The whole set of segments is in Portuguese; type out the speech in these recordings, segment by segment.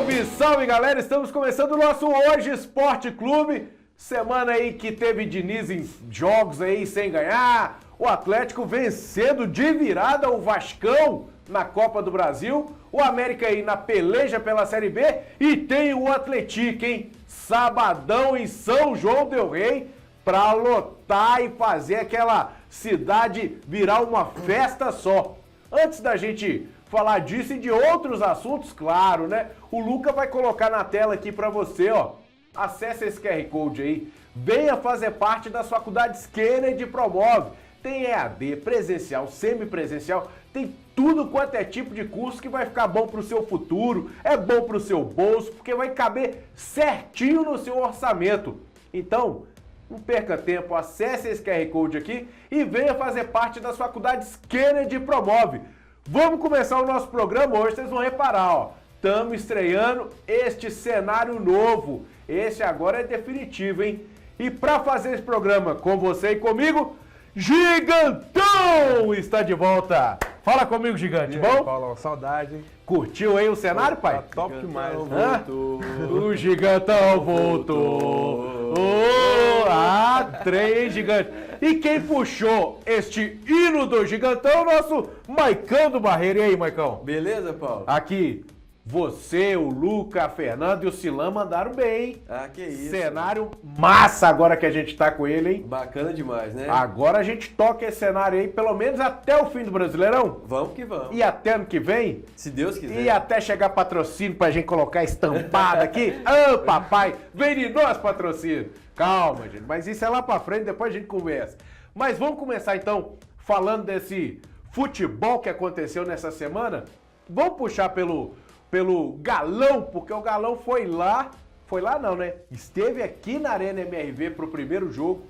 Salve, salve, galera! Estamos começando o nosso Hoje Esporte Clube. Semana aí que teve Diniz em jogos aí sem ganhar. O Atlético vencendo de virada o Vascão na Copa do Brasil. O América aí na peleja pela Série B. E tem o Atlético, hein? Sabadão em São João del Rei pra lotar e fazer aquela cidade virar uma festa só. Antes da gente falar disso e de outros assuntos, claro, né? O Luca vai colocar na tela aqui pra você, ó. Acesse esse QR Code aí. Venha fazer parte das faculdades Kennedy Promove. Tem EAD, presencial, semipresencial, tem tudo quanto é tipo de curso que vai ficar bom pro seu futuro, é bom pro seu bolso, porque vai caber certinho no seu orçamento. Então, não perca tempo, acesse esse QR Code aqui e venha fazer parte das faculdades Kennedy Promove. Vamos começar o nosso programa hoje, vocês vão reparar, ó. Estamos estreando este cenário novo. Esse agora é definitivo, hein? E para fazer esse programa com você e comigo, Gigantão está de volta. Fala comigo, Gigante, bom? Paulo, saudade. Curtiu aí o cenário, pai? Tá top demais. O Gigantão voltou. Trem, Gigante. E quem puxou este hino do Gigantão, nosso Maicão do Barreiro. E aí, Maicão? Beleza, Paulo? Aqui, você, o Luca, a Fernanda e o Silan mandaram bem, hein? Ah, que isso. Cenário massa agora que a gente tá com ele, hein? Bacana demais, né? Agora a gente toca esse cenário aí, pelo menos até o fim do Brasileirão. Vamos que vamos. E até ano que vem. Se Deus quiser. E até chegar patrocínio pra gente colocar estampada aqui. Ô, papai, vem de nós patrocínio. Calma, gente, mas isso é lá pra frente, depois a gente conversa. Mas vamos começar então falando desse futebol que aconteceu nessa semana. Vamos puxar pelo Galão, porque o Galão foi lá não, né? Esteve aqui na Arena MRV pro primeiro jogo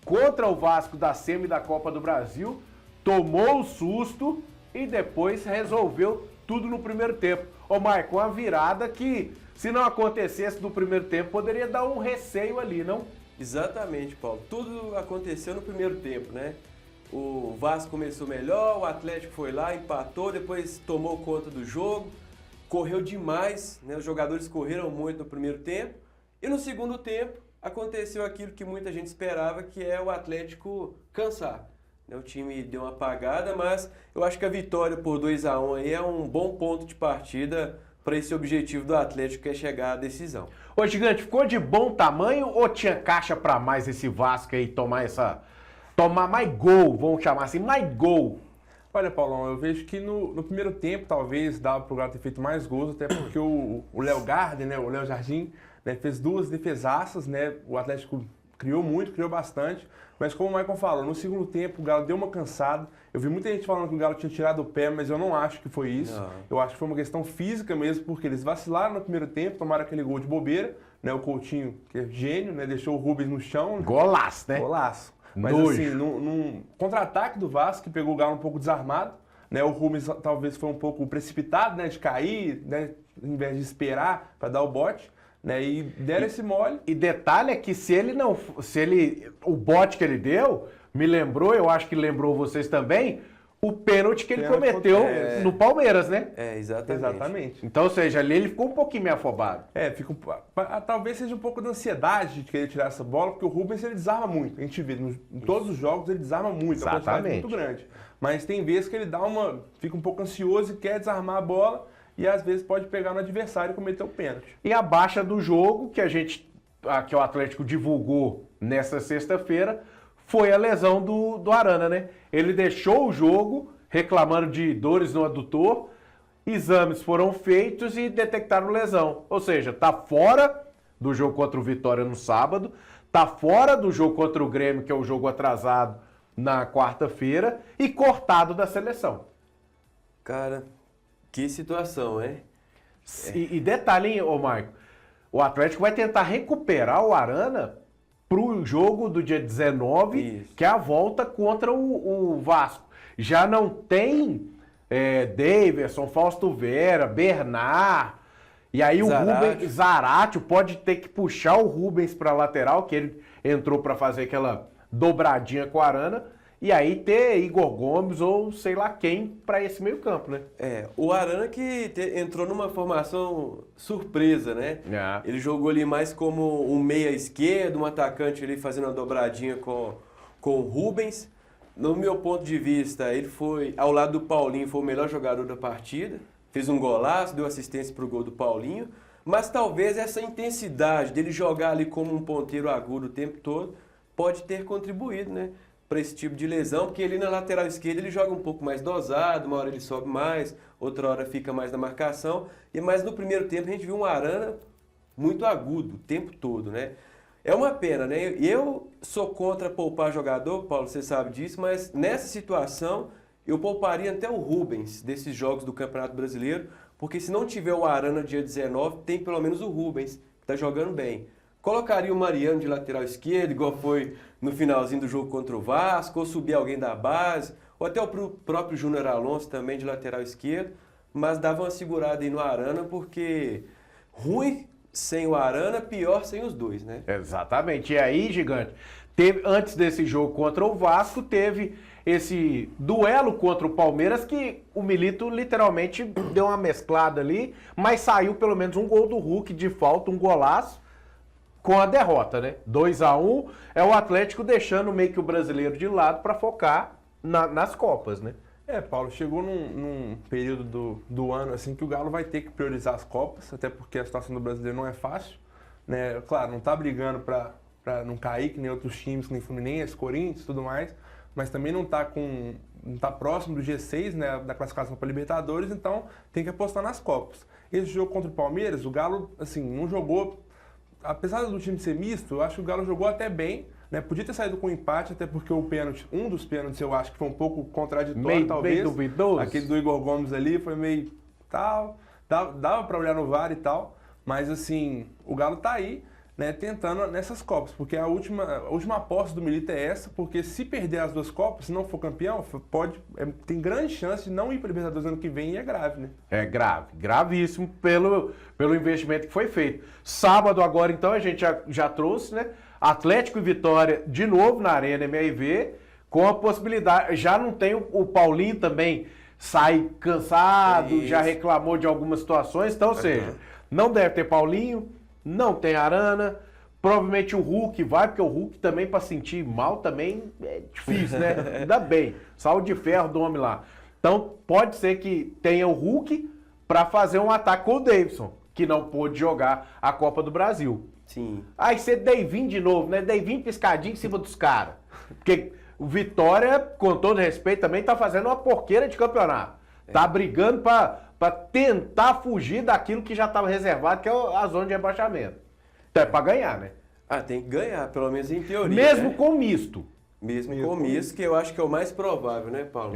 contra o Vasco da Semi da Copa do Brasil, tomou o susto e depois resolveu tudo no primeiro tempo. Ô, Marco, uma virada que, se não acontecesse no primeiro tempo, poderia dar um receio ali, não? Exatamente, Paulo. Tudo aconteceu no primeiro tempo, né? O Vasco começou melhor, o Atlético foi lá, empatou, depois tomou conta do jogo. Correu demais, né? Os jogadores correram muito no primeiro tempo. E no segundo tempo, aconteceu aquilo que muita gente esperava, que é o Atlético cansar. O time deu uma apagada, mas eu acho que a vitória por 2-1 aí é um bom ponto de partida para esse objetivo do Atlético, que é chegar à decisão. Ô, Gigante, ficou de bom tamanho ou tinha caixa para mais esse Vasco aí tomar mais gol, vamos chamar assim, mais gol? Olha, Paulão, eu vejo que no primeiro tempo talvez dava pro Galo ter feito mais gols, até porque o Léo Garden, né, o Léo Jardim, né, fez duas defesaças, né? O Atlético criou muito, criou bastante, mas como o Maicon falou, no segundo tempo o Galo deu uma cansada. Eu vi muita gente falando que o Galo tinha tirado o pé, mas eu não acho que foi isso. Não. Eu acho que foi uma questão física mesmo, porque eles vacilaram no primeiro tempo, tomaram aquele gol de bobeira, né? O Coutinho, que é gênio, né, deixou o Rubens no chão. Golaço, né? Golaço. Mas assim, num contra-ataque do Vasco, que pegou o Galo um pouco desarmado, né? O Rubens talvez foi um pouco precipitado, né? De cair, né? Em vez de esperar para dar o bote, né? E deram esse mole. E detalhe é que o bote que ele deu, me lembrou, eu acho que lembrou vocês também, o pênalti que ele cometeu no Palmeiras, né? Exatamente. Então, ou seja, ali ele ficou um pouquinho meio afobado. Talvez seja um pouco da ansiedade de querer tirar essa bola, porque o Rubens ele desarma muito. A gente vê, em todos os jogos ele desarma muito, a quantidade é muito grande. Mas tem vezes que ele fica um pouco ansioso e quer desarmar a bola e às vezes pode pegar no adversário e cometer o pênalti. E a baixa do jogo, que o Atlético divulgou nessa sexta-feira, foi a lesão do Arana, né? Ele deixou o jogo reclamando de dores no adutor, exames foram feitos e detectaram lesão. Ou seja, tá fora do jogo contra o Vitória no sábado, tá fora do jogo contra o Grêmio, que é o jogo atrasado na quarta-feira, e cortado da seleção. Cara, que situação, hein? E detalhe, hein, ô Marco, o Atlético vai tentar recuperar o Arana pro jogo do dia 19, isso, que é a volta contra o Vasco. Já não tem Daverson, Fausto Vera, Bernard, e aí o Rubens Zaratio pode ter que puxar o Rubens para lateral, que ele entrou para fazer aquela dobradinha com o Arana, E aí ter Igor Gomes ou sei lá quem para esse meio campo, né? O Arana que entrou numa formação surpresa, né? Ele jogou ali mais como um meia esquerdo, um atacante ali fazendo uma dobradinha com o Rubens. No meu ponto de vista, ele foi, ao lado do Paulinho, foi o melhor jogador da partida. Fez um golaço, deu assistência para o gol do Paulinho. Mas talvez essa intensidade dele jogar ali como um ponteiro agudo o tempo todo pode ter contribuído, né? Para esse tipo de lesão, porque ele na lateral esquerda ele joga um pouco mais dosado, uma hora ele sobe mais, outra hora fica mais na marcação. Mas no primeiro tempo a gente viu um Arana muito agudo o tempo todo, né? É uma pena, né? Eu sou contra poupar jogador, Paulo, você sabe disso, mas nessa situação eu pouparia até o Rubens desses jogos do Campeonato Brasileiro, porque se não tiver o Arana dia 19, tem pelo menos o Rubens, que está jogando bem. Colocaria o Mariano de lateral esquerdo, igual foi no finalzinho do jogo contra o Vasco, ou subir alguém da base, ou até o próprio Júnior Alonso também de lateral esquerdo, mas dava uma segurada aí no Arana, porque ruim sem o Arana, pior sem os dois, né? Exatamente. E aí, Gigante, antes desse jogo contra o Vasco, teve esse duelo contra o Palmeiras que o Milito literalmente deu uma mesclada ali, mas saiu pelo menos um gol do Hulk de falta, um golaço, com a derrota, né? 2-1, é o Atlético deixando meio que o brasileiro de lado para focar nas Copas, né? Paulo, chegou num período do ano assim que o Galo vai ter que priorizar as Copas, até porque a situação do brasileiro não é fácil, né? Claro, não tá brigando para não cair, que nem outros times, que nem Fluminense, Corinthians e tudo mais, mas também não tá próximo do G6, né, da classificação para Libertadores, então tem que apostar nas Copas. Esse jogo contra o Palmeiras, o Galo, assim, não jogou, apesar do time ser misto, eu acho que o Galo jogou até bem, né? Podia ter saído com empate, até porque um dos pênaltis eu acho que foi um pouco contraditório, talvez. Meio duvidoso. Aquele do Igor Gomes ali foi meio tal, dava para olhar no VAR e tal, mas assim, o Galo tá aí, né, tentando nessas Copas, porque a última aposta do Milito é essa, porque se perder as duas Copas, se não for campeão, tem grande chance de não ir para Libertadores ano que vem e é grave, né? É grave, gravíssimo pelo investimento que foi feito. Sábado agora, então, a gente já trouxe, né? Atlético e Vitória de novo na Arena MRV, com a possibilidade, já não tem o Paulinho também sai cansado, já reclamou de algumas situações, então, ou seja, não deve ter Paulinho, não tem Arana, provavelmente o Hulk vai, porque o Hulk também para sentir mal também é difícil, né? Ainda bem, saúde de ferro do homem lá. Então pode ser que tenha o Hulk para fazer um ataque com o Davidson, que não pôde jogar a Copa do Brasil. Sim. Aí você Deivinho de novo, né? Deivinho piscadinho em cima dos caras. Porque o Vitória, com todo respeito, também tá fazendo uma porqueira de campeonato. Tá brigando para tentar fugir daquilo que já estava reservado, que é a zona de rebaixamento. Então é para ganhar, né? Tem que ganhar, pelo menos em teoria. Mesmo né? com misto. Mesmo com misto, que eu acho que é o mais provável, né, Paulo?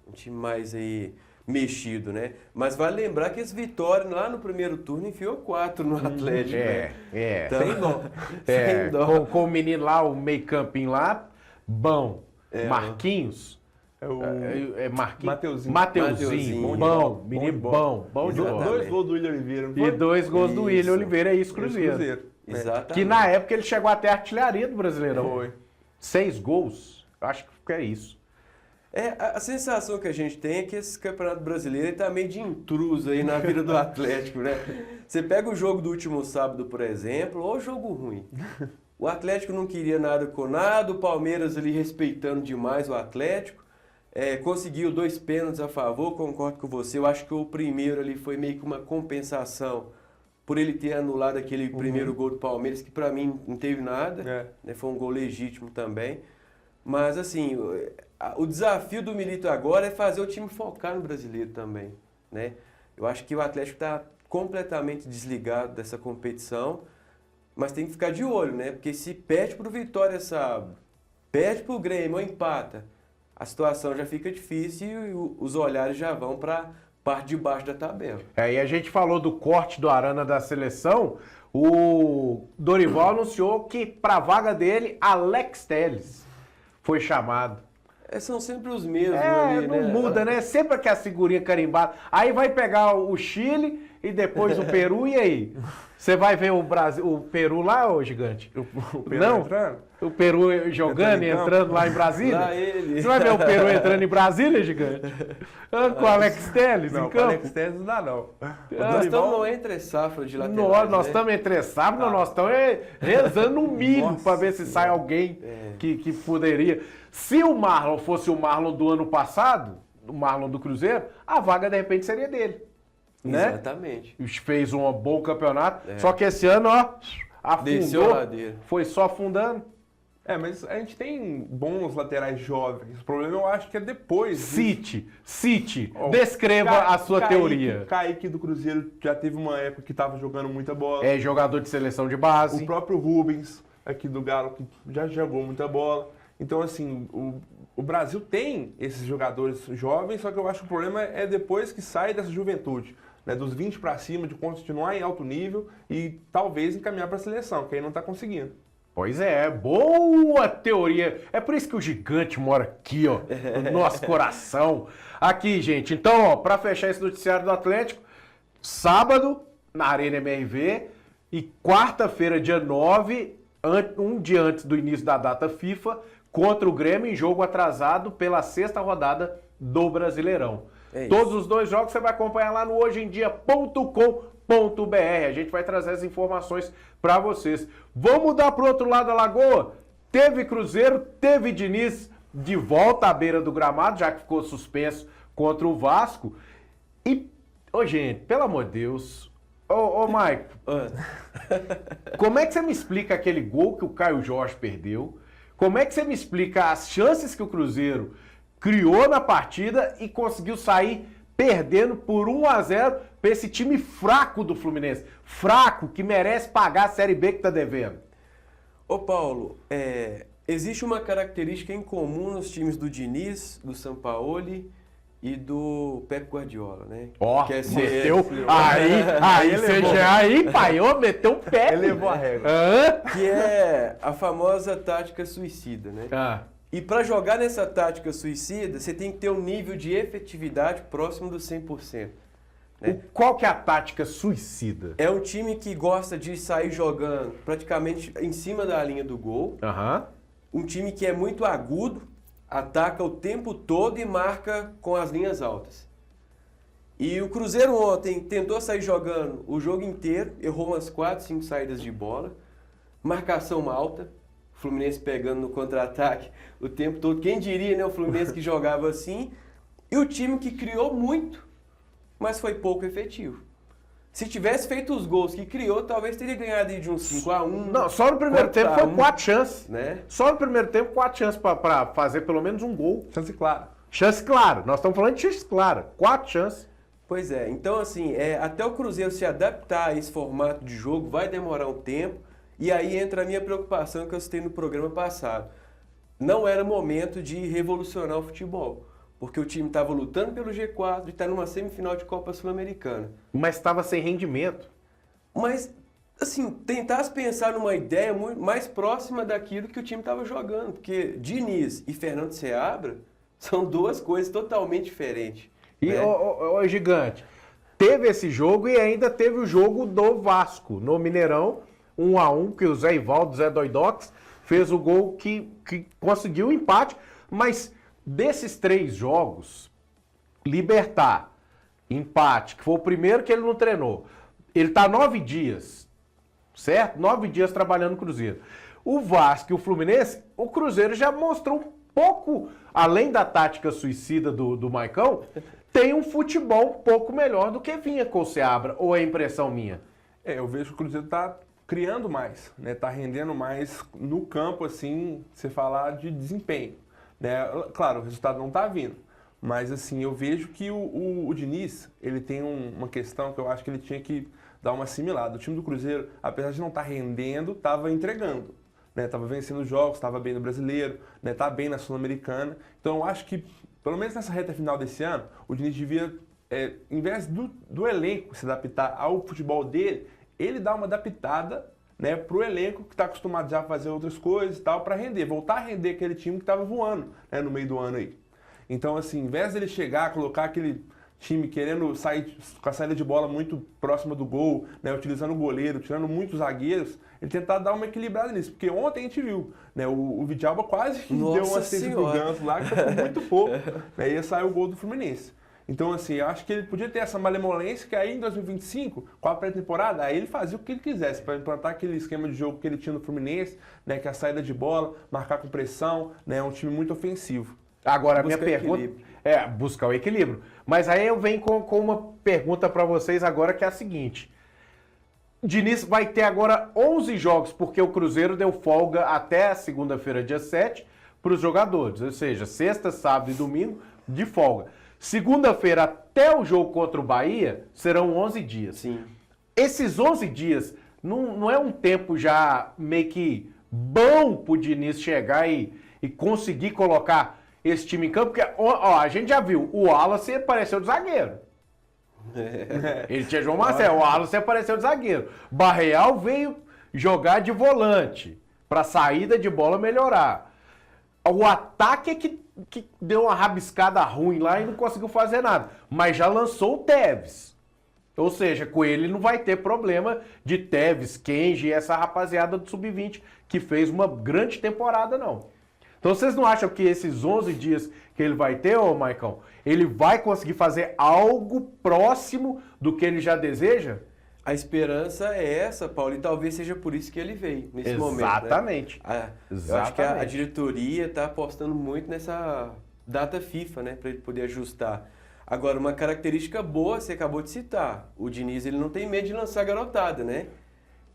Um time mais aí mexido, né? Mas vale lembrar que esse Vitória lá no primeiro turno enfiou 4 no Atlético, né? Então, sem dó. Sem dó. Com o menino lá, o meio campinho lá, bom. Marquinhos. Mateuzinho. Mateuzinho, bom, menino bom de bola. 2 gols do William Oliveira. E 2 gols do William Oliveira, é isso, Cruzeiro. Exatamente. Que na época ele chegou até a artilharia do Brasileirão. Foi. 6 gols, acho que é isso. A sensação que a gente tem é que esse Campeonato Brasileiro está meio de intruso aí na vida do Atlético, né? Você pega o jogo do último sábado, por exemplo, ou jogo ruim. O Atlético não queria nada com nada, o Palmeiras ali respeitando demais o Atlético. Conseguiu 2 pênaltis a favor, concordo com você. Eu acho que o primeiro ali foi meio que uma compensação por ele ter anulado aquele primeiro gol do Palmeiras, que para mim não teve nada. Né? Foi um gol legítimo também. Mas assim, o desafio do Milito agora é fazer o time focar no brasileiro também. Né? Eu acho que o Atlético está completamente desligado dessa competição, mas tem que ficar de olho, né? Porque se perde para o Vitória sábado, perde para o Grêmio ou empata, a situação já fica difícil e os olhares já vão para parte de baixo da tabela. E a gente falou do corte do Arana da seleção, o Dorival anunciou que para a vaga dele, Alex Telles foi chamado. São sempre os mesmos ali, não né? muda, né? Sempre que a figurinha carimbada. Aí vai pegar o Chile, e depois o Peru, e aí? Você vai ver o Brasil, o Peru lá, ô gigante? O Peru Não? entrando? O Peru jogando e entrando lá em Brasília? Lá ele. Você vai ver o Peru entrando em Brasília, gigante? Com o Alex Telles Não, em com o Alex campo? Telles não dá, não. Nós estamos no entre safra de laterais, Nós né? estamos entre sábado, nós estamos rezando um milho Nossa para ver se sai alguém que poderia. Se o Marlon fosse o Marlon do ano passado, o Marlon do Cruzeiro, a vaga de repente seria dele. Né? Exatamente. Fez um bom campeonato, só que esse ano, ó, Desceu a afundou, ladeira. foi só afundando. Mas a gente tem bons laterais jovens. O problema eu acho que é depois. Cite, Ó, descreva a sua teoria. Kaique do Cruzeiro já teve uma época que estava jogando muita bola. É jogador de seleção de base. O próprio Rubens, aqui do Galo, que já jogou muita bola. Então, assim, o Brasil tem esses jogadores jovens, só que eu acho que o problema é depois que sai dessa juventude. Né, dos 20 para cima, de continuar em alto nível e talvez encaminhar para a seleção, que aí não está conseguindo. Pois é, boa teoria. É por isso que o gigante mora aqui, ó, no nosso coração. Aqui, gente. Então, ó, para fechar esse noticiário do Atlético, sábado, na Arena MRV, e quarta-feira, dia 9, um dia antes do início da data FIFA, contra o Grêmio, em jogo atrasado pela 6ª rodada do Brasileirão. Todos os 2 jogos você vai acompanhar lá no hojeendia.com.br. A gente vai trazer as informações para vocês. Vamos mudar para o outro lado da lagoa? Teve Cruzeiro, teve Diniz de volta à beira do gramado, já que ficou suspenso contra o Vasco. E, gente, pelo amor de Deus, ô Maico, como é que você me explica aquele gol que o Caio Jorge perdeu? Como é que você me explica as chances que o Cruzeiro criou na partida e conseguiu sair perdendo por 1-0 para esse time fraco do Fluminense? Fraco, que merece pagar a Série B que tá devendo. Ô Paulo, existe uma característica em comum nos times do Diniz, do Sampaoli e do Pep Guardiola, né? Ó, Que é meteu. Aí você já empaiou, meteu o pé. Ele levou a régua. Que é a famosa tática suicida, né? E para jogar nessa tática suicida, você tem que ter um nível de efetividade próximo do 100%. Né? Qual que é a tática suicida? É um time que gosta de sair jogando praticamente em cima da linha do gol. Um time que é muito agudo, ataca o tempo todo e marca com as linhas altas. E o Cruzeiro ontem tentou sair jogando o jogo inteiro, errou umas 4, 5 saídas de bola, marcação alta, Fluminense pegando no contra-ataque o tempo todo. Quem diria, né, o Fluminense que jogava assim. E o time que criou muito, mas foi pouco efetivo. Se tivesse feito os gols que criou, talvez teria ganhado de uns 5-1. Não, só no primeiro tempo foi 4 chances. Né? Só no primeiro tempo 4 chances para fazer pelo menos um gol. Chance clara. Chance clara. Nós estamos falando de chance clara. 4 chances. Pois é. Então, assim, até o Cruzeiro se adaptar a esse formato de jogo vai demorar um tempo. E aí entra a minha preocupação que eu citei no programa passado. Não era momento de revolucionar o futebol, porque o time estava lutando pelo G4 e está numa semifinal de Copa Sul-Americana. Mas estava sem rendimento. Mas, assim, tentasse pensar numa ideia muito mais próxima daquilo que o time estava jogando, porque Diniz e Fernando Seabra são 2 coisas totalmente diferentes. E, né? ô gigante, teve esse jogo e ainda teve o jogo do Vasco, no Mineirão, 1-1, que o Zé Ivaldo, Zé Doidox, fez o gol que conseguiu o empate, mas desses 3 jogos, Libertad, empate, que foi o primeiro que ele não treinou, ele tá 9 dias, certo? 9 dias trabalhando no Cruzeiro. O Vasco e o Fluminense, o Cruzeiro já mostrou um pouco, além da tática suicida do Maicão, tem um futebol um pouco melhor do que vinha com o Seabra, ou é impressão minha? Eu vejo que o Cruzeiro tá criando mais, né? Tá rendendo mais no campo, assim, você falar de desempenho, né? Claro, o resultado não tá vindo, mas assim, eu vejo que o Diniz, ele tem uma questão que eu acho que ele tinha que dar uma assimilada. O time do Cruzeiro, apesar de não estar rendendo, estava entregando, né? Tava vencendo os jogos, estava bem no Brasileiro, né? Tá bem na Sul-Americana. Então eu acho que, pelo menos nessa reta final desse ano, o Diniz devia, em vez do elenco se adaptar ao futebol dele, ele dá uma adaptada, né, pro elenco que está acostumado já a fazer outras coisas e tal, para render, voltar a render aquele time que estava voando, né, no meio do ano aí. Então, assim, em vez dele chegar, colocar aquele time querendo sair com a saída de bola muito próxima do gol, né, utilizando o goleiro, tirando muitos zagueiros, ele tentar dar uma equilibrada nisso. Porque ontem a gente viu, né, o Vidalba quase que deu uma assistência pro Ganso lá, que foi muito pouco, né, e saiu o gol do Fluminense. Então, assim, eu acho que ele podia ter essa malemolência que aí em 2025, com a pré-temporada, aí ele fazia o que ele quisesse, para implantar aquele esquema de jogo que ele tinha no Fluminense, né, que é a saída de bola, marcar com pressão, né, um time muito ofensivo. Agora, a minha pergunta é buscar o equilíbrio. Mas aí eu venho com uma pergunta para vocês agora, que é a seguinte. Diniz vai ter agora 11 jogos, porque o Cruzeiro deu folga até segunda-feira, dia 7, para os jogadores. Ou seja, sexta, sábado e domingo de folga. Segunda-feira até o jogo contra o Bahia serão 11 dias. Sim. Esses 11 dias não é um tempo já meio que bom pro Diniz chegar e conseguir colocar esse time em campo? Porque ó, a gente já viu, o Wallace apareceu de zagueiro. Ele tinha João Marcelo, o Wallace apareceu de zagueiro. Barreal veio jogar de volante para saída de bola melhorar. O ataque é que deu uma rabiscada ruim lá e não conseguiu fazer nada. Mas já lançou o Tevez. Ou seja, com ele não vai ter problema de Tevez, Kenji e essa rapaziada do Sub-20 que fez uma grande temporada, não. Então vocês não acham que esses 11 dias que ele vai ter, ô Maicon, ele vai conseguir fazer algo próximo do que ele já deseja? A esperança é essa, Paulo, e talvez seja por isso que ele veio nesse momento. Exatamente. Né? Eu acho que a diretoria está apostando muito nessa data FIFA, né, para ele poder ajustar. Agora, uma característica boa, você acabou de citar, o Diniz ele não tem medo de lançar garotada, né?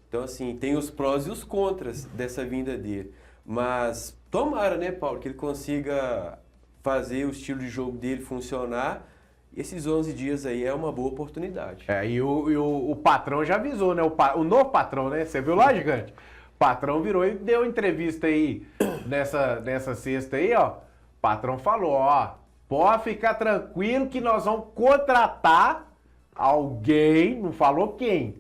Então, assim, tem os prós e os contras dessa vinda dele. Mas tomara, né, Paulo, que ele consiga fazer o estilo de jogo dele funcionar. Esses 11 dias aí é uma boa oportunidade. E o patrão já avisou, né? O novo patrão, né? Você viu lá, gigante? O patrão virou e deu entrevista aí nessa sexta aí, ó. O patrão falou, ó, pode ficar tranquilo que nós vamos contratar alguém, não falou quem,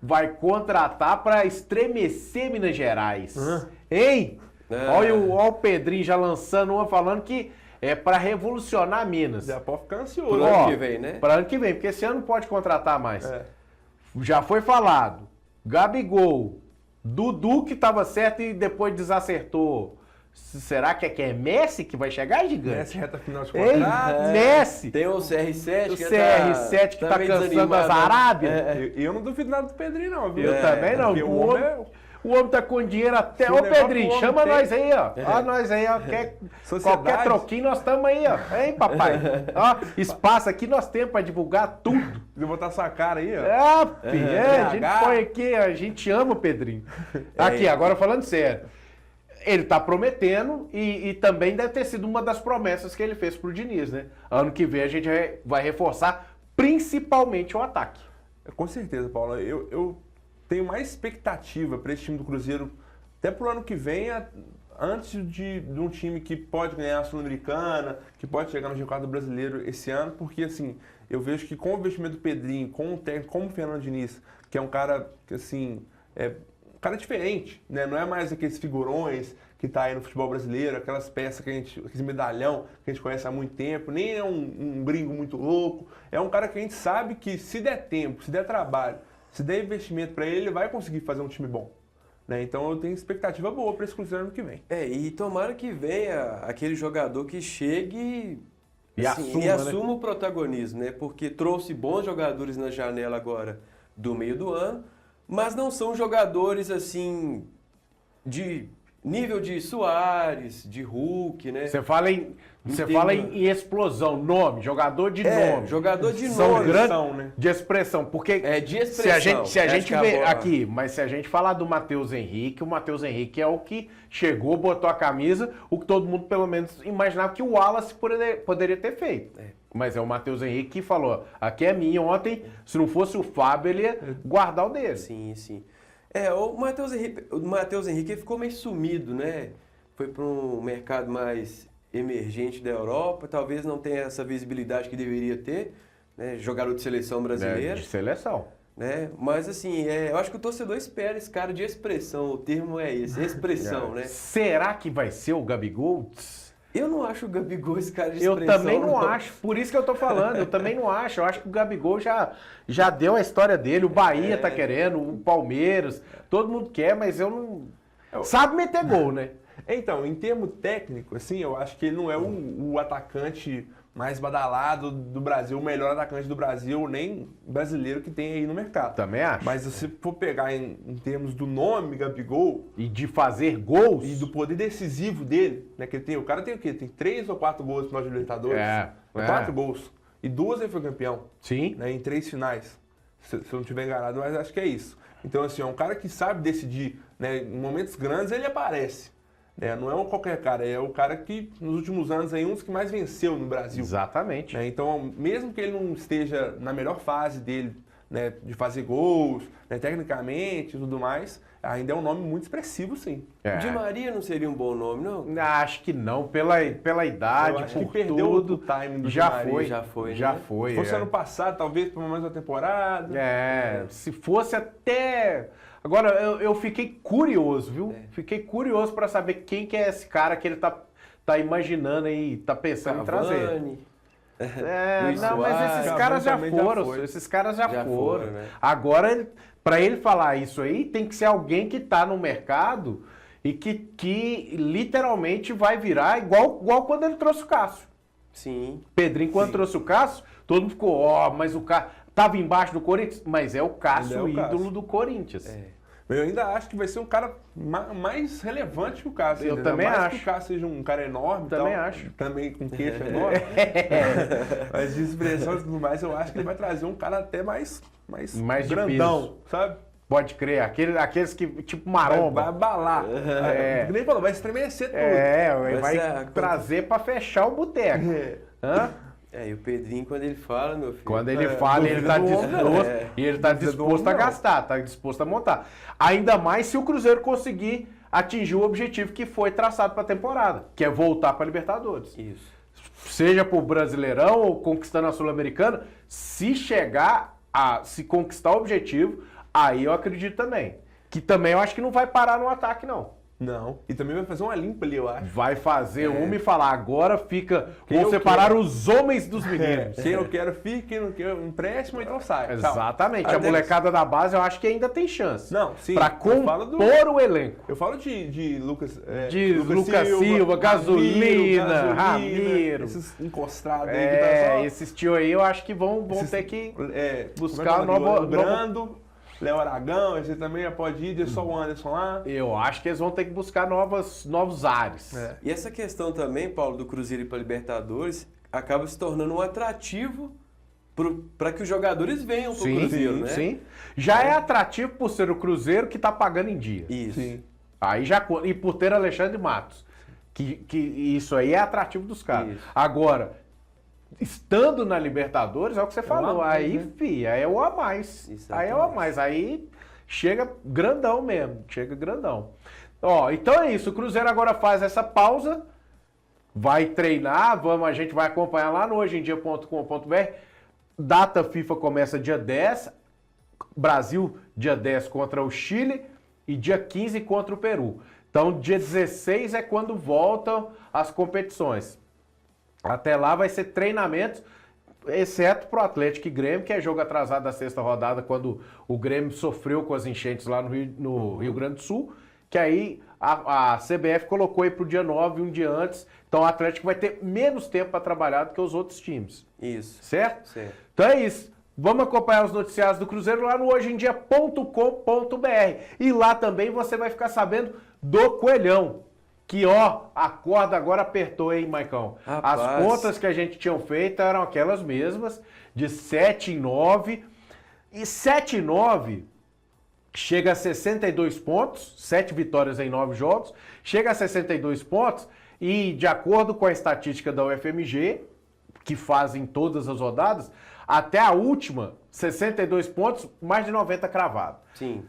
vai contratar para estremecer Minas Gerais. Hein? Olha o Pedrinho já lançando uma falando que é para revolucionar Minas. Já pode ficar ansioso. Pro ano que vem, né? Para ano que vem, porque esse ano não pode contratar mais. Já foi falado. Gabigol, Dudu que estava certo e depois desacertou. Será que é Messi que vai chegar, gigante? Messi reta final de contrato. Messi! Tem o CR7 que tá meio cansando desanimado, das Arábias. Eu não duvido nada do Pedrinho, não, viu? Eu também não. O homem tá com dinheiro até... Ô, Pedrinho, chama nós aí, ó. Ó, nós aí, ó. Qualquer troquinho, nós estamos aí, ó. Hein, papai? Ó, espaço aqui nós temos pra divulgar tudo. Eu vou botar sua cara aí, ó. A gente põe aqui, a gente ama o Pedrinho. Aqui, agora falando sério. Ele tá prometendo e também deve ter sido uma das promessas que ele fez pro Diniz, né? Ano que vem a gente vai reforçar principalmente o ataque. Com certeza, Paulo. Eu tenho mais expectativa para esse time do Cruzeiro, até pro ano que vem, antes de um time que pode ganhar a Sul-Americana, que pode chegar no G4 brasileiro esse ano, porque assim, eu vejo que com o investimento do Pedrinho, com um técnico como o Fernando Diniz, que é um cara que assim, um cara diferente, né? Não é mais aqueles figurões que tá aí no futebol brasileiro, aquelas peças aqueles medalhão que a gente conhece há muito tempo, nem é um gringo muito louco, é um cara que a gente sabe que se der tempo, se der trabalho, se der investimento para ele vai conseguir fazer um time bom. Né? Então eu tenho expectativa boa para esse Cruzeiro ano que vem. E tomara que venha aquele jogador que chegue e assuma o protagonismo, né? Porque trouxe bons jogadores na janela agora do meio do ano, mas não são jogadores assim de nível de Suárez, de Hulk, né? Você fala em explosão, nome, jogador de nome. Jogador de São nome. grandes, né? De expressão, porque de expressão. Se a gente vê aqui, mas se a gente falar do Matheus Henrique, o Matheus Henrique é o que chegou, botou a camisa, o que todo mundo pelo menos imaginava que o Wallace poderia ter feito. Mas é o Matheus Henrique que falou, aqui é minha, ontem, se não fosse o Fábio, ele ia guardar o dele. Sim, sim. O Matheus Henrique ficou meio sumido, né? Foi para um mercado mais emergente da Europa, talvez não tenha essa visibilidade que deveria ter, né? Jogador de seleção brasileira. De seleção. Né? Mas assim, eu acho que o torcedor espera esse cara de expressão, o termo é esse, expressão, né? Será que vai ser o Gabigol? Eu não acho o Gabigol esse cara de Eu expressão. também não acho, por isso que eu tô falando, eu também não acho. Eu acho que o Gabigol já deu a história dele, o Bahia tá querendo, o Palmeiras, todo mundo quer, mas eu não... Sabe meter gol, né? Então, em termo técnico, assim, eu acho que ele não é o atacante mais badalado do Brasil, o melhor atacante do Brasil, nem brasileiro que tem aí no mercado. Também acho. Mas se você for pegar em termos do nome Gabigol E de fazer gols... e do poder decisivo dele, né, que ele tem, o cara tem o quê? Tem 3 ou 4 gols no final de Libertadores? É. 4 gols. E 2 ele foi campeão, Sim. né, em 3 finais. Se eu não estiver enganado, mas acho que é isso. Então, assim, é um cara que sabe decidir, né, em momentos grandes ele aparece. Não é qualquer cara, é o cara que nos últimos anos é um dos que mais venceu no Brasil. Exatamente. Né? Então, mesmo que ele não esteja na melhor fase dele, né, de fazer gols, né, tecnicamente e tudo mais, ainda é um nome muito expressivo, sim. É. Di Maria não seria um bom nome, não? Acho que não, pela idade, Eu acho por que perdeu tudo. o timing do já Di Maria. foi, já foi, já né? foi. Se fosse é. ano passado, talvez por mais uma temporada. Se fosse até... Agora, eu fiquei curioso, viu? Fiquei curioso para saber quem que é esse cara que ele tá imaginando aí, tá pensando em trazer. Cavani. Luiz Não, mas Soares. esses caras já também já foram, foi. esses caras já Já foram. foram, né? Agora, para ele falar isso aí, tem que ser alguém que tá no mercado e que literalmente vai virar igual quando ele trouxe o Cássio. Sim. Pedrinho, quando trouxe o Cássio, todo mundo ficou, mas o Cássio tava embaixo do Corinthians, mas é o Cássio, Ainda é o ídolo Cássio. do Corinthians. Eu ainda acho que vai ser um cara mais relevante que o Cássio. Eu entendeu? também mais acho. que o Cássio seja um cara enorme. Também tal, acho. Também com queixo enorme. Mas de expressão e tudo mais, eu acho que ele vai trazer um cara até mais Mais de grandão, peso. sabe? Pode crer, aqueles que, tipo Vai maromba. abalar. É. Que nem falou, vai estremecer tudo. Vai ser a- trazer pra fechar o boteco. Hã? E o Pedrinho, quando ele fala, meu filho... Quando ele fala, ele duvida tá do homem, não. disposto, e ele tá Duvida do disposto homem, a não. gastar, tá disposto a montar. Ainda mais se o Cruzeiro conseguir atingir o objetivo que foi traçado pra temporada, que é voltar pra Libertadores. Isso. Seja por Brasileirão ou conquistando a Sul-Americana, se chegar a se conquistar o objetivo, aí eu acredito também. Que também eu acho que não vai parar no ataque, não. Não. E também vai fazer uma limpa ali, eu acho. Vai fazer uma e falar, agora fica. Quem Vão eu separar quero. os homens dos meninos. Quem eu quero fica, quem não quer empréstimo, então sai. Tchau. Exatamente. A Até- molecada da base eu acho que ainda tem chance. Não, sim. Pra eu falo do- compor o elenco. Eu falo de Lucas... De Lucas Silva, Gasolina, Ramiro. Esses encostrados aí que tá só... Esses tio aí eu acho que vão esses- ter que buscar buscar nova- o Brando, Léo Aragão, esse também já pode ir, deixa só o Anderson lá. Eu acho que eles vão ter que buscar novos ares. É. E essa questão também, Paulo, do Cruzeiro ir para Libertadores, acaba se tornando um atrativo para que os jogadores venham para o Cruzeiro, né? Sim. Já é atrativo por ser o Cruzeiro que tá pagando em dia. Isso. Sim. Aí já e por ter Alexandre Matos, que isso aí é atrativo dos caras. Isso. Agora, estando na Libertadores, é o que você falou, mais, aí, né? fi, aí é o a mais. Exatamente. Aí é o a mais, aí chega grandão mesmo, chega grandão. Ó, então é isso, o Cruzeiro agora faz essa pausa, vai treinar, a gente vai acompanhar lá no hojeemdia.com.br. Data FIFA começa dia 10, Brasil dia 10 contra o Chile e dia 15 contra o Peru. Então dia 16 é quando voltam as competições. Até lá vai ser treinamentos, exceto pro Atlético e Grêmio, que é jogo atrasado da sexta rodada, quando o Grêmio sofreu com as enchentes lá no Rio Grande do Sul, que aí a CBF colocou aí pro dia 9, um dia antes. Então o Atlético vai ter menos tempo para trabalhar do que os outros times. Isso. Certo? Certo. Então é isso. Vamos acompanhar os noticiários do Cruzeiro lá no hojeemdia.com.br. E lá também você vai ficar sabendo do Coelhão. Que, ó, a corda agora apertou, hein, Maicão? Rapaz. As contas que a gente tinha feito eram aquelas mesmas, de 7 em 9. E 7 em 9 chega a 62 pontos, 7 vitórias em 9 jogos, chega a 62 pontos e, de acordo com a estatística da UFMG, que fazem todas as rodadas, até a última, 62 pontos, mais de 90 cravado. Sim.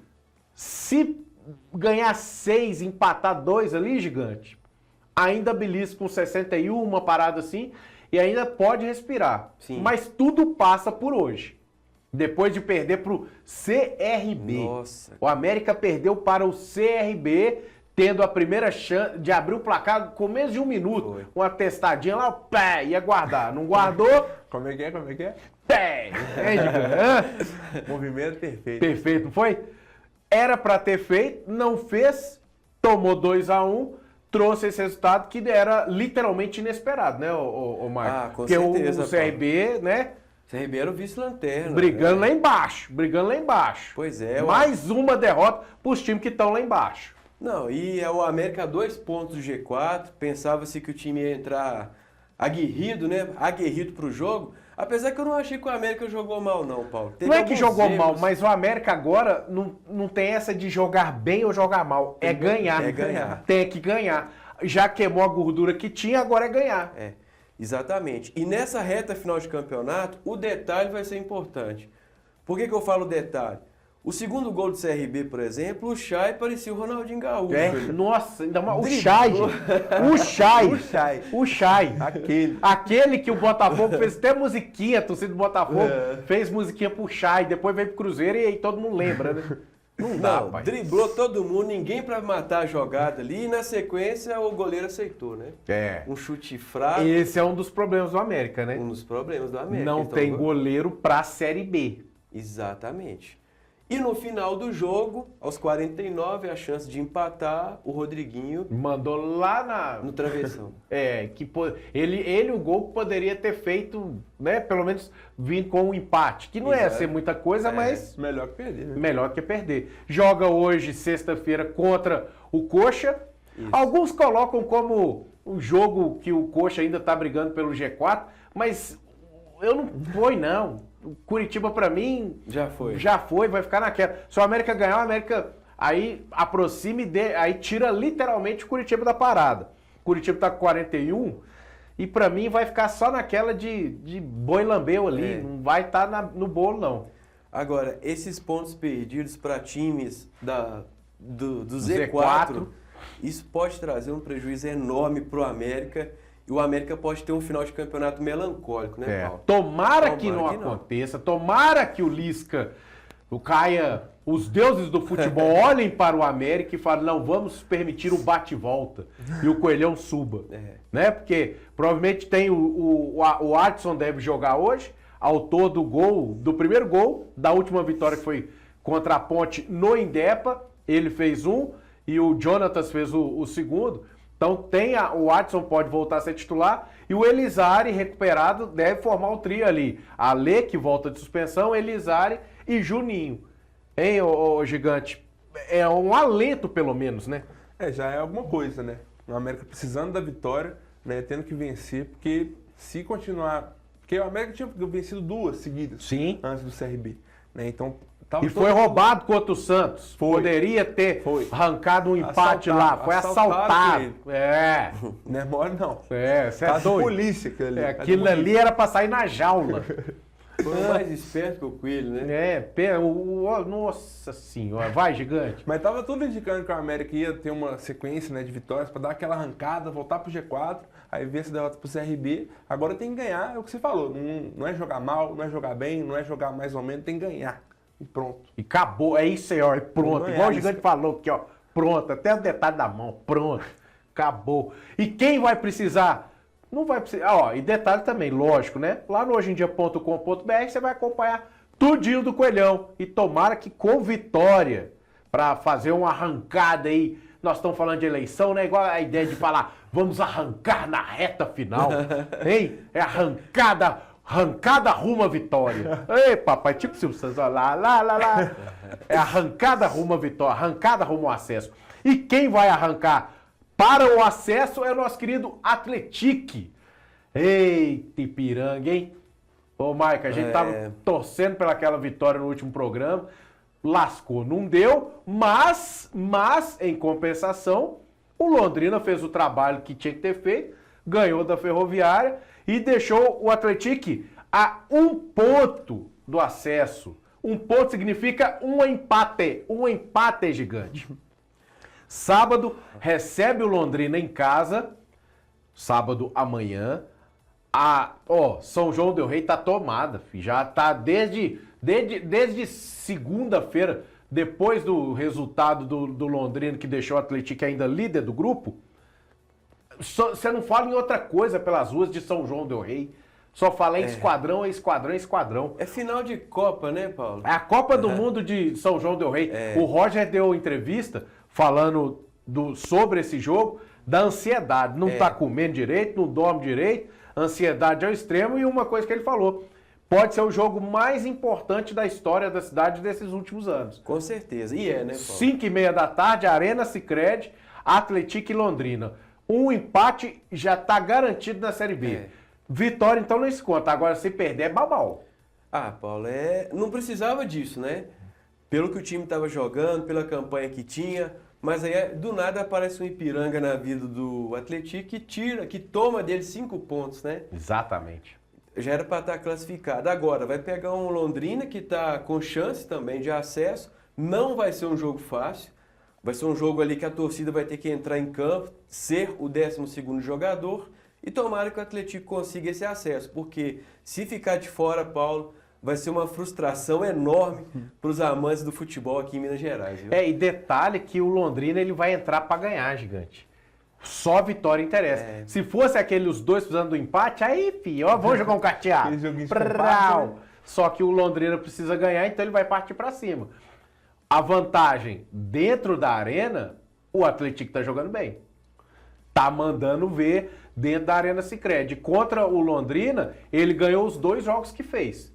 Se ganhar 6, empatar 2 ali, gigante, ainda belisca com 61, uma parada assim, e ainda pode respirar. Sim. Mas tudo passa por hoje. Depois de perder para o CRB. Nossa. O América perdeu para o CRB, tendo a primeira chance de abrir o placar com menos de 1 minuto. Foi. Uma testadinha lá, pé, ia guardar. Não guardou, Como é que é? Como é que é? pé. É, gigante. Movimento perfeito. Perfeito, não foi? Era pra ter feito, não fez, tomou 2-1, trouxe esse resultado que era literalmente inesperado, né, o Marcos? Ah, com Porque certeza, o CRB, né, CRB era o vice-lanterna. brigando né? lá embaixo, brigando lá embaixo. Pois é. Mais uma derrota pros times que estão lá embaixo. Não, e o América a 2 pontos do G4, pensava-se que o time ia entrar aguerrido, né? Aguerrido pro jogo. Apesar que eu não achei que o América jogou mal, não, Paulo. Teve Não é que alguns jogou erros. mal, mas o América agora não tem essa de jogar bem ou jogar mal. É ganhar. É ganhar. Tem que ganhar. Já queimou a gordura que tinha, agora é ganhar. É, exatamente. E nessa reta final de campeonato, o detalhe vai ser importante. Por que eu falo detalhe? O segundo gol do CRB, por exemplo, o Chay parecia o Ronaldinho Gaúcho. É, velho. nossa, ainda mais o Driblou. Chay, gente. O Chay. Aquele que o Botafogo fez até musiquinha, a torcida do Botafogo fez musiquinha pro Chay, depois veio pro Cruzeiro e aí todo mundo lembra, né? Não dá, Não, pai. driblou todo mundo, ninguém pra matar a jogada ali, e na sequência o goleiro aceitou, né? É. Um chute fraco, Esse é um dos problemas do América, né? um dos problemas do América. Não Então, tem goleiro pra Série B. Exatamente. E no final do jogo, aos 49, a chance de empatar, o Rodriguinho Mandou lá no travessão. ele o gol poderia ter feito, né? Pelo menos vindo com um empate, que não ia Exato. ser muita coisa, mas Melhor que perder, né? melhor que perder. Joga hoje, sexta-feira, contra o Coxa. Isso. Alguns colocam como um jogo que o Coxa ainda tá brigando pelo G4, mas eu não foi, não. O Curitiba, pra mim, Já foi. já foi, vai ficar naquela. Se o América ganhar, o América aí aproxima aí tira literalmente o Curitiba da parada. O Curitiba tá com 41 e pra mim vai ficar só naquela de boi lambeu ali, É. não vai estar no bolo não. Agora, esses pontos perdidos para times do Z4, Z4, isso pode trazer um prejuízo enorme para o América. E o América pode ter um final de campeonato melancólico, né, Paulo? Tomara que não Tomara que não. aconteça, tomara que o Lisca, o Caia, os deuses do futebol olhem para o América e falem, não, vamos permitir o bate-volta e o Coelhão suba. É. Né? Porque provavelmente tem o Adson deve jogar hoje, autor do primeiro gol, da última vitória que foi contra a Ponte no Indepa, ele fez um e o Jonatas fez o segundo. Então o Adson pode voltar a ser titular e o Elizari recuperado deve formar o trio ali. Ale, que volta de suspensão, Elizari e Juninho. Hein, ô gigante? É um alento pelo menos, né? Já é alguma coisa, né? O América precisando da vitória, né? Tendo que vencer, porque se continuar... Porque o América tinha vencido 2 seguidas Sim. antes do CRB, né? Então... E foi roubado contra o Santos. Foi. Poderia ter Foi. arrancado um empate lá. Foi Assaltado assaltado. É. Não é mole, não. Você é Caso de doido. polícia aquilo ali. Aquilo ali era pra sair na jaula. Foi o mais esperto que o Coelho, né? Nossa senhora. Vai, gigante. Mas tava tudo indicando que o América ia ter uma sequência, né, de vitórias para dar aquela arrancada, voltar pro G4, aí ver essa derrota pro CRB. Agora tem que ganhar, é o que você falou. Não é jogar mal, não é jogar bem, não é jogar mais ou menos, tem que ganhar. E pronto. E acabou. É isso aí, ó. E pronto. Não é Igual o isso. gigante falou aqui, ó. Pronto. Até o detalhe da mão. Pronto. Acabou. E quem vai precisar? Não vai precisar. Ó, e detalhe também, lógico, né? Lá no hojeemdia.com.br você vai acompanhar tudinho do Coelhão. E tomara que com vitória, pra fazer uma arrancada aí. Nós estamos falando de eleição, né? Igual a ideia de falar, vamos arrancar na reta final. Hein? É arrancada rumo à vitória. Ei, papai, tipo Silvio Santos, ó, lá. É arrancada rumo à vitória, arrancada rumo ao acesso. E quem vai arrancar para o acesso é o nosso querido Atletique. Eita, Ipiranga, hein? Ô, Maica, a gente tava torcendo pelaquela vitória no último programa. Lascou, não deu, mas em compensação, o Londrina fez o trabalho que tinha que ter feito, ganhou da Ferroviária e deixou o Atletique a 1 ponto do acesso. 1 ponto significa um empate gigante. Sábado recebe o Londrina em casa, sábado amanhã. São João del Rei tá tomada, filho. Já tá desde segunda-feira depois do resultado do Londrina, que deixou o Atlético ainda líder do grupo, você não fala em outra coisa pelas ruas de São João del Rei. Só fala em esquadrão, esquadrão, esquadrão. É final de Copa, né, Paulo? É a Copa do Mundo de São João del Rei. O Roger deu entrevista falando sobre esse jogo, da ansiedade. Não tá comendo direito, não dorme direito, ansiedade ao extremo, e uma coisa que ele falou: pode ser o jogo mais importante da história da cidade desses últimos anos. Com certeza. E né, Paulo? 5h30 da tarde, Arena Sicredi, Atlético e Londrina. Um empate já está garantido na Série B. Vitória, então, não se conta. Agora, se perder, é babau. Ah, Paulo, não precisava disso, né? Pelo que o time estava jogando, pela campanha que tinha, mas aí do nada aparece um Ipiranga na vida do Atlético que toma dele 5 pontos, né? Exatamente. Já era para estar classificado. Agora, vai pegar um Londrina que está com chance também de acesso. Não vai ser um jogo fácil. Vai ser um jogo ali que a torcida vai ter que entrar em campo, ser o 12º jogador, e tomara que o Atlético consiga esse acesso, porque se ficar de fora, Paulo, vai ser uma frustração enorme para os amantes do futebol aqui em Minas Gerais. Viu? E detalhe que o Londrina ele vai entrar para ganhar, gigante. Só vitória interessa. Se fosse os dois precisando do empate, aí, filho, vamos jogar um carteado. Aquele joguinho de empate, né? Só que o Londrina precisa ganhar, então ele vai partir para cima. A vantagem, dentro da arena, o Atlético tá jogando bem. Tá mandando ver dentro da Arena Sicredi. Contra o Londrina, ele ganhou os 2 jogos que fez.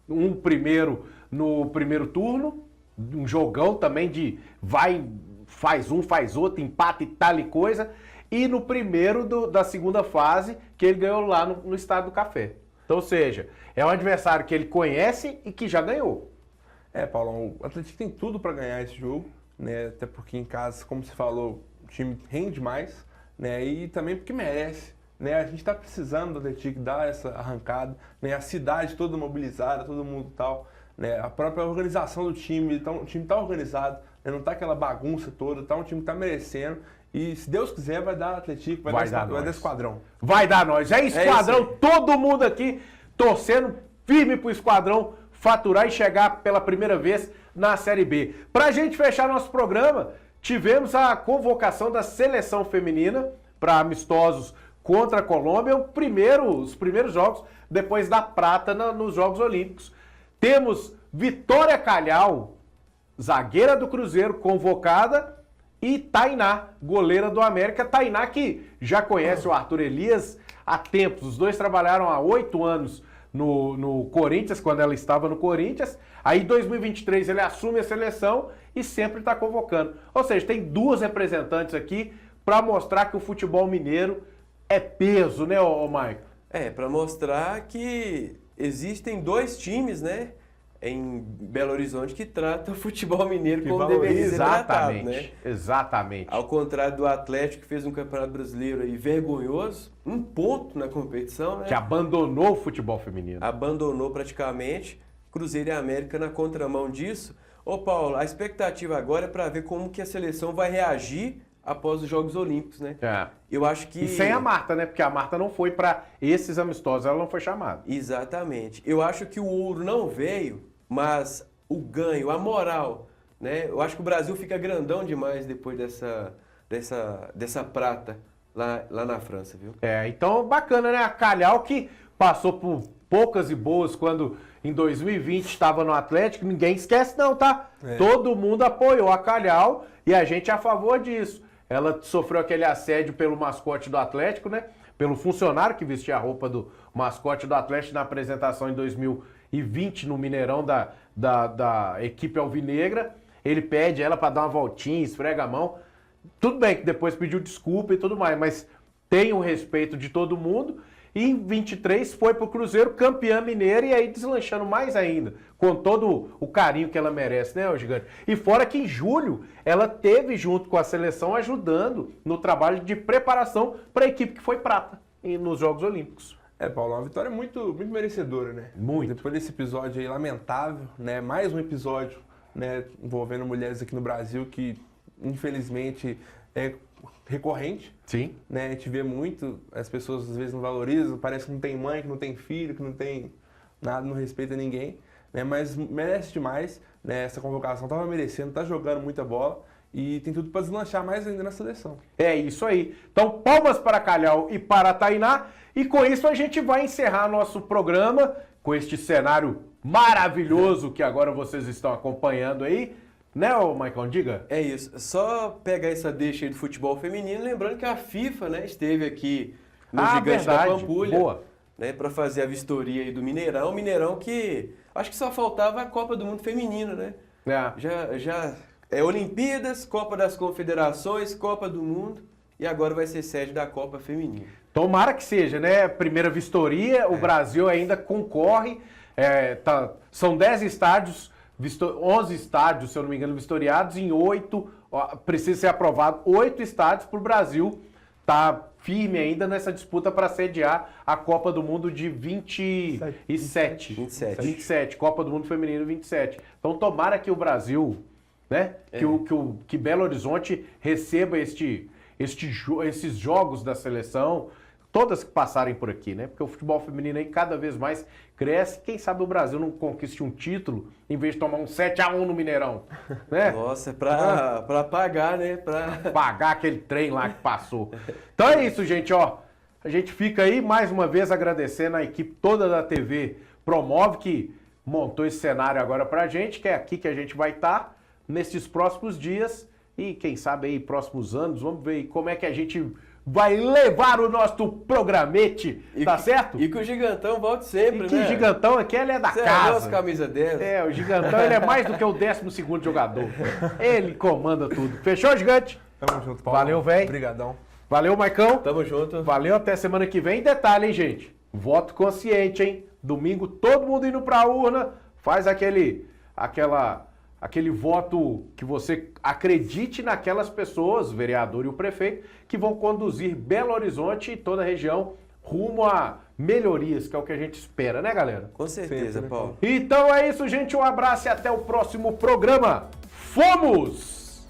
No primeiro turno, um jogão também de faz um, faz outro, empata e tal e coisa. E no primeiro da segunda fase, que ele ganhou lá no Estádio do Café. Então, ou seja, é um adversário que ele conhece e que já ganhou. Paulo, o Atlético tem tudo para ganhar esse jogo, né? Até porque em casa, como você falou, o time rende mais, né? E também porque merece, né? A gente está precisando do Atlético dar essa arrancada, né? A cidade toda mobilizada, todo mundo tal, né? A própria organização do time, então, o time está organizado, né? Não está aquela bagunça toda, tá um time que está merecendo. E se Deus quiser, vai dar Atlético, vai dar esquadrão. Vai dar nós. É esquadrão, todo mundo aqui torcendo firme pro esquadrão faturar e chegar pela primeira vez na Série B. Pra gente fechar nosso programa, tivemos a convocação da seleção feminina para amistosos contra a Colômbia, os primeiros jogos depois da prata nos Jogos Olímpicos. Temos Vitória Calhau, zagueira do Cruzeiro, convocada, e Tainá, goleira do América. Tainá que já conhece o Arthur Elias há tempos. Os dois trabalharam há 8 anos no Corinthians, quando ela estava no Corinthians. Aí em 2023 ele assume a seleção e sempre está convocando. Ou seja, tem 2 representantes aqui para mostrar que o futebol mineiro é peso, né, Maicon? Para mostrar que existem 2 times, né, em Belo Horizonte que tratam o futebol mineiro como deveria ser tratado, né? Exatamente. Ao contrário do Atlético, que fez um campeonato brasileiro aí vergonhoso, 1 ponto na competição, né? Que abandonou o futebol feminino. Abandonou praticamente. Cruzeiro e América na contramão disso. Ô Paulo, a expectativa agora é para ver como que a seleção vai reagir após os Jogos Olímpicos, né? Eu acho que... E sem a Marta, né? Porque a Marta não foi para esses amistosos, ela não foi chamada. Exatamente. Eu acho que o ouro não veio, mas o ganho, a moral, né? Eu acho que o Brasil fica grandão demais depois dessa prata lá na França, viu? Então bacana, né? A Calhau que passou por poucas e boas quando em 2020 estava no Atlético, ninguém esquece não, tá? Todo mundo apoiou a Calhau e a gente é a favor disso. Ela sofreu aquele assédio pelo mascote do Atlético, né? Pelo funcionário que vestia a roupa do mascote do Atlético na apresentação em 2020 no Mineirão da equipe alvinegra. Ele pede ela para dar uma voltinha, esfrega a mão. Tudo bem que depois pediu desculpa e tudo mais, mas tem o respeito de todo mundo. E em 23 foi pro Cruzeiro, campeã mineira, e aí deslanchando mais ainda, com todo o carinho que ela merece, né, o Gigante? E fora que em julho ela teve junto com a seleção ajudando no trabalho de preparação para a equipe que foi prata nos Jogos Olímpicos. Paulo, uma vitória muito, muito merecedora, né? Muito. Depois desse episódio aí lamentável, né? Mais um episódio, né, envolvendo mulheres aqui no Brasil que, infelizmente, é recorrente. Sim. Né? A gente vê muito, as pessoas às vezes não valorizam, parece que não tem mãe, que não tem filho, que não tem nada, não respeita ninguém. né? Mas merece demais, né? Essa convocação, tava merecendo, tá jogando muita bola e tem tudo para deslanchar mais ainda na seleção. É isso aí. Então, palmas para Calhau e para a Tainá. E com isso a gente vai encerrar nosso programa com este cenário maravilhoso que agora vocês estão acompanhando aí. Né, ô Maicon, diga? É isso. Só pegar essa deixa aí do futebol feminino, lembrando que a FIFA, né, esteve aqui no Gigante da Pampulha. Boa. Né, para fazer a vistoria aí do Mineirão. Mineirão que acho que só faltava a Copa do Mundo Feminino, né? Já é Olimpíadas, Copa das Confederações, Copa do Mundo e agora vai ser sede da Copa Feminina. Tomara que seja, né? Primeira vistoria, o Brasil ainda concorre. São 10 estádios, 11 estádios, se eu não me engano, vistoriados, em 8, precisa ser aprovado 8 estádios para o Brasil. Tá firme ainda nessa disputa para sediar a Copa do Mundo de 27. Copa do Mundo Feminino 27. Então tomara que o Brasil, né? Que Belo Horizonte receba esses jogos da seleção, todas que passarem por aqui, né? Porque o futebol feminino aí cada vez mais cresce. Quem sabe o Brasil não conquiste um título em vez de tomar um 7-1 no Mineirão, né? Nossa, pra pagar, né? Pra pagar aquele trem lá que passou. Então é isso, gente, ó. A gente fica aí mais uma vez agradecendo a equipe toda da TV Promove que montou esse cenário agora pra gente, que é aqui que a gente vai estar nesses próximos dias e quem sabe aí próximos anos. Vamos ver aí como é que a gente vai levar o nosso programete, tá certo? E que o Gigantão volte sempre, né? E que Gigantão aqui, ele é da casa. É a nossa camisa 10. O Gigantão, ele é mais do que o 12º jogador. Ele comanda tudo. Fechou, Gigante? Tamo junto, Paulo. Valeu, velho. Obrigadão. Valeu, Maicão. Tamo junto. Valeu, até semana que vem. Detalhe, hein, gente? Voto consciente, hein? Domingo, todo mundo indo pra urna, faz aquele voto que você acredite naquelas pessoas, o vereador e o prefeito, que vão conduzir Belo Horizonte e toda a região rumo a melhorias, que é o que a gente espera, né, galera? Com certeza, Paulo. Então é isso, gente. Um abraço e até o próximo programa. Fomos!